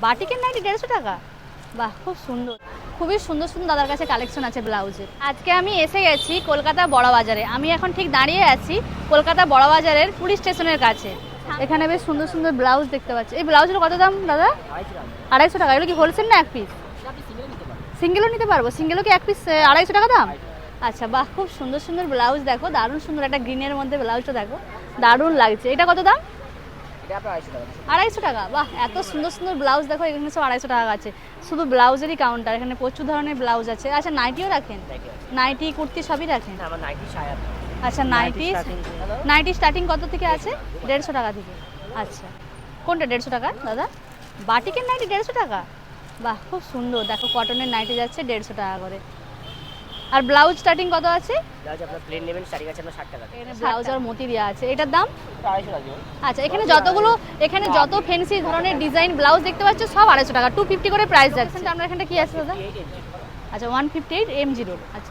বাটিকের নাইটি 150 টাকা। বাহ, খুব সুন্দর, খুবই সুন্দর সুন্দর দাদার কাছে কালেকশন আছে ব্লাউজের। আজকে আমি এসে গেছি কলকাতা বড়বাজারে। আমি এখন ঠিক দাঁড়িয়ে আছি কলকাতা বড়বাজারের পুলিশ স্টেশনের কাছে। এখানে বেশ সুন্দর সুন্দর ব্লাউজ দেখতে পাচ্ছি। এই ব্লাউজের কত দাম দাদা? 250 টাকা। এগুলো কি হোলসেল না এক পিস? সিঙ্গেলও নিতে পারবো। সিঙ্গেলও কি এক পিস 250 টাকা দাম? আচ্ছা, বাহ, খুব সুন্দর সুন্দর ব্লাউজ দেখো, দারুণ সুন্দর। একটা গ্রিনের মধ্যে ব্লাউজটা দেখো, দারুণ লাগছে। এটা কত দাম? 250 টাকা। বাহ, এত সুন্দর সুন্দর ব্লাউজ দেখো, এখানে সব 250 টাকা আছে। শুধু ব্লাউজেরই কাউন্টার, এখানে প্রচুর ধরনের ব্লাউজ আছে। আচ্ছা, নাইটিও রাখেন? নাইটি কুর্তি সবই রাখেন? আচ্ছা, নাইটি স্টার্টিং কত থেকে আছে? 150 টাকা থেকে। আচ্ছা, কোনটা 150 টাকা দাদা? বাটিকের নাইটি 150 টাকা। বাহ, খুব সুন্দর। দেখো কটনের নাইটি যাচ্ছে 150 টাকা করে। আর ব্লাউজ স্টার্টিং কত আছে? এখানে ব্লাউজ আর মতি দেওয়া আছে। এটার দাম? আচ্ছা, এখানে যত ফ্যান্সি ধরনের ডিজাইন ব্লাউজ দেখতে পাচ্ছ সব 250 টাকা, 250 করে প্রাইস যাচ্ছে। আমরা এখানটা কি আছে দাদা? আচ্ছা, 158 M0। আচ্ছা,